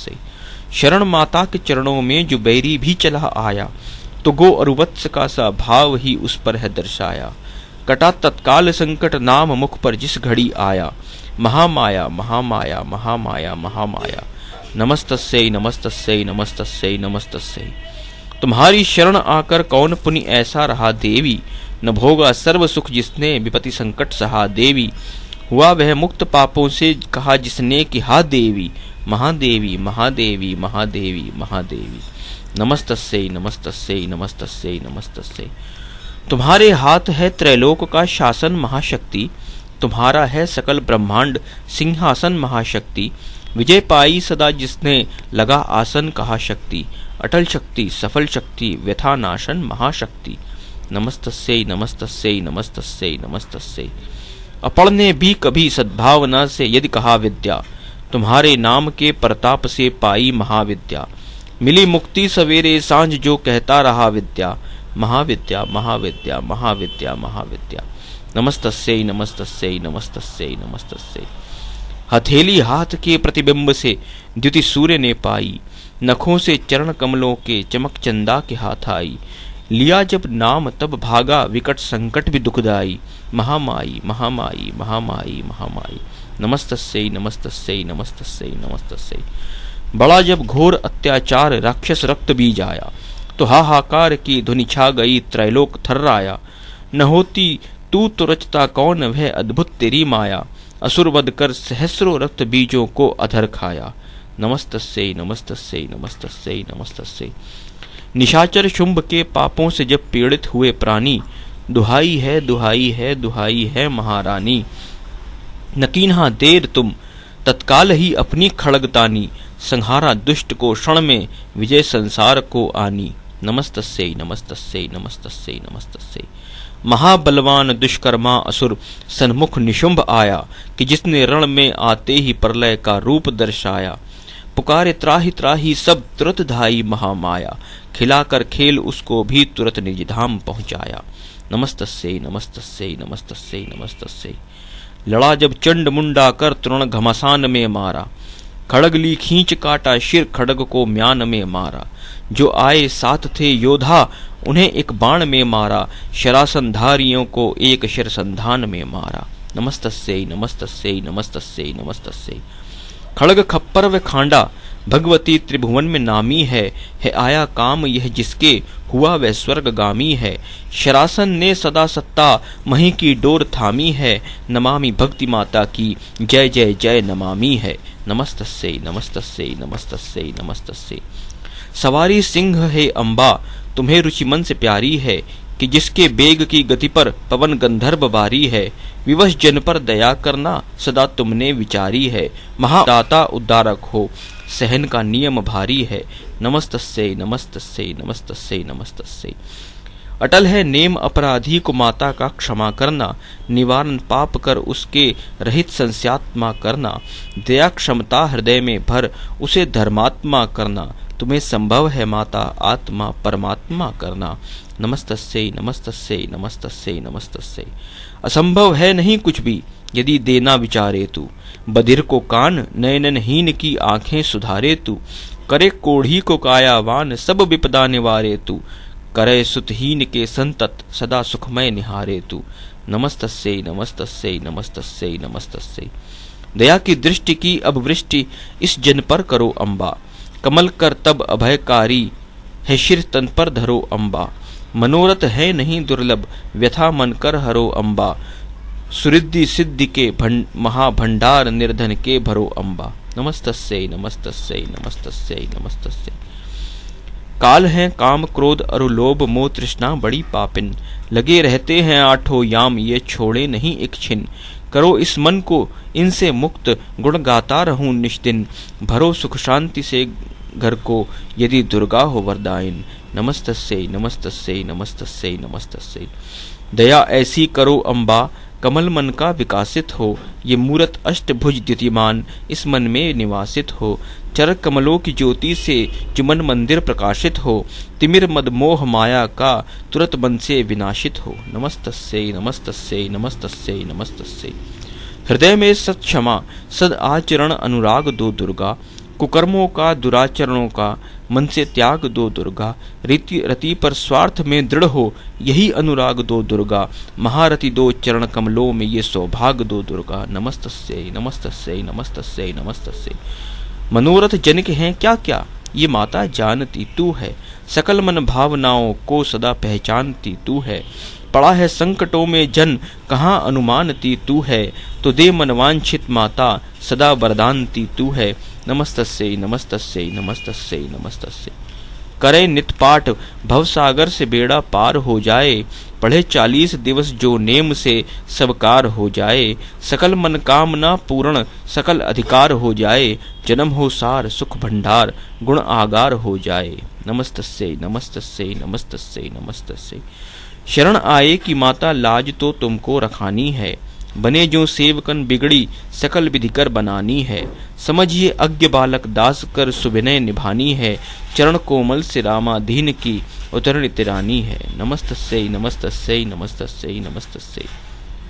नमस्तस्यै। शरण माता के चरणों में जो बैरी भी चला आया, तो गो और वत्स का सा भाव ही उस पर है दर्शाया। कटा तत्काल संकट नाम मुख पर जिस घड़ी आया, महामाया महामाया महामाया महामाया। नमस्तस्यै नमस्तस्यै नमस्तस्यै नमस्तस्यै। तुम्हारी शरण आकर कौन पुनि ऐसा रहा देवी, न भोगा सर्व सुख जिसने विपति संकट सहा देवी। हुआ वह मुक्त पापों से कहा जिसने कि हा देवी, महादेवी महादेवी महादेवी महादेवी। नमस्तस्यै नमस्तस्यै नमस्तस्यै नमस्तस्यै। तुम्हारे हाथ है त्रैलोक का शासन महाशक्ति, तुम्हारा है सकल ब्रह्मांड सिंहासन महाशक्ति। विजय पाई सदा जिसने लगा आसन कहा शक्ति, अटल शक्ति सफल शक्ति व्यथा नाशन महाशक्ति। नमस्तस्यै नमस्तस्यै नमस्तस्यै नमस्तस्यै। अपड़ ने भी कभी सद्भावना से यदि कहा विद्या, तुम्हारे नाम के प्रताप से पाई महाविद्या। मिली मुक्ति सवेरे सांझ जो कहता रहा विद्या, महाविद्या महाविद्या महाविद्या महाविद्या। नमस्तस्यै नमस्तस्यै नमस्तस्यै नमस्तस्यै। हथेली हाथ के प्रतिबिंब से द्युति सूर्य ने पाई, नखों से चरण कमलों के चमक चंदा के हाथ आई। लिया जब नाम तब भागा विकट संकट भी दुखदाई, महामाई महामाई महामाई महामाई। नमस्तस्यै नमस्तस्यै नमस्तस्यै नमस्तस्यै। बड़ा जब घोर अत्याचार राक्षस रक्त बीज आया, तो हाहाकार की ध्वनि छा गई त्रैलोक थर्राया। न होती तू तो रचता कौन वह अद्भुत तेरी माया, असुर वध कर सहस्रों रक्त बीजों को अधर खाया। नमस्तस्यै नमस्तस्यै नमस्तस्यै नमस्तस्यै। निशाचर शुंभ के पापों से जब पीड़ित हुए प्राणी, दुहाई है दुहाई है दुहाई है महारानी। न कीन्हा देर तुम तत्काल ही अपनी खड़गतानी, संहारा दुष्ट को क्षण में विजय संसार को आनी। नमस्तस्यै नमस्तस्यै नमस्तस्यै नमस्तस्यै। महाबलवान दुष्कर्मा असुर सन्मुख निशुंभ आया, कि जिसने रण में आते ही प्रलय का रूप दर्शाया। पुकारे त्राहि त्राहि सब तुरत धाई महामाया, खिलाकर खेल उसको भी तुरत निज धाम पहुंचाया। नमस्तस्यै नमस्तस्यै नमस्तस्यै नमस्तस्यै। लड़ा जब चंड मुंडा कर तृण घमासान में मारा, खड़ग ली खींच काटा शिर खड़ग को म्यान में मारा। जो आए साथ थे योद्धा उन्हें एक बाण में मारा, शरासनधारियों को एक शिर संधान में मारा। नमस्तस्यै नमस्तस्यै नमस्तस्यै नमस्तस्यै। खड़ग खप्पर व खांडा भगवती त्रिभुवन में नामी है आया काम यह जिसके हुआ वह स्वर्गगामी है। शरासन ने सदा सत्ता मही की डोर थामी है, नमामि भक्ति माता की जय जय जय नमामि है। नमस्तस्यै नमस्तस्यै नमस्तस्यै नमस्तस्यै। सवारी सिंह है अम्बा तुम्हें रुचि मन से प्यारी है, कि जिसके बेग की गति पर पवन गंधर्व बारी है। विवश जन पर दया करना सदा तुमने विचारी है, महादाता उद्धारक हो सहन का नियम भारी है। नमस्तस्यै नमस्तस्यै नमस्तस्यै नमस्तस्यै। अटल है नेम अपराधी को माता का क्षमा करना, निवारण पाप कर उसके रहित संस्यात्मा करना। दया क्षमता हृदय में भर उसे धर्मात्मा करना, तुम्हें संभव है माता आत्मा परमात्मा करना। नमस्तस्यै नमस्तस्यै नमस्तस्यै नमस्तस्यै। असंभव है नहीं कुछ भी यदि देना विचारे तू, बधिर को कान नयनहीन की आंखें सुधारे तू। करे कोढ़ी को कायावान सब विपदा निवारे तू, करे सुतहीन के संतत सदा सुखमय निहारे तू। नमस्तस्यै नमस्तस्यै नमस्तस्यै नमस्तस्यै। दया की दृष्टि की अब वृष्टि इस जन पर करो अम्बा, कमल कर तब अभयकारी है शिर तन पर धरो अम्बा। मनोरथ है नहीं दुर्लभ व्यथा मन कर हरो अम्बा, सुरिद्धि सिद्धि के महाभंडार निर्धन के भरो अम्बा। नमस्तस्यै नमस्तस्यै नमस्तस्यै नमस्तस्यै। काल है काम क्रोध और लोभ मोह तृष्णा बड़ी पापिन, लगे रहते हैं आठों याम ये छोड़े नहीं एक छिन। करो इस मन को इनसे मुक्त गुण गाता रहूं निष्दिन, भरो सुख शांति से घर को यदि दुर्गा हो वरदायिन। नमस्तस्यै नमस्तस्यै नमस्तस्यै नमस्तस्यै। दया ऐसी करो अम्बा कमल मन का विकासित हो, ये मूरत अष्टभुज द्युतिमान इस मन में निवासित हो। चर कमलों की ज्योति से जो मन मंदिर प्रकाशित हो, तिमिर मद मोह माया का तुरत मन से विनाशित हो। नमस्तस्यै नमस्तस्यै नमस्तस्यै नमस्तस्यै। हृदय में सत क्षमा सद आचरण अनुराग दो दुर्गा, कुकर्मों का दुराचरणों का मन से त्याग दो दुर्गा। रति पर स्वार्थ में दृढ़ हो यही अनुराग दो दुर्गा। महारथी दो चरण कमलों में ये सौभाग्य दो दुर्गा। नमस्तस्यै नमस्तस्यै नमस्तस्यै नमस्तस्यै। मनोरथ जनिक हैं क्या क्या ये माता जानती तू है। सकल मन भावनाओं को सदा पहचानती तू है। पड़ा है संकटों में जन कहाँ अनुमानती तू है। तो दे मनवांछित माता सदा वरदानती तू है। नमस्तस्यै नमस्तस्यै नमस्तस्यै नमस्तस्यै। करे नित पाठ भवसागर से बेड़ा पार हो जाए। पढ़े 40 दिवस जो नेम से सबकार हो जाए। सकल मन कामना पूर्ण सकल अधिकार हो जाए। जन्म हो सार सुख भंडार गुण आगार हो जाए। नमस्तस्यै नमस्तस्यै नमस्तस्यै नमस्तस्यै। शरण आए कि माता लाज तो तुमको रखानी है। बने जो सेवकन बिगड़ी सकल विधि कर बनानी है। समझिए अज्ञ बालक दास कर सुविनय निभानी है। चरण कोमल से रामाधीन की उतरण तिरानी है। नमस्तस्यै नमस्तस्यै नमस्तस्यै नमस्तस्यै।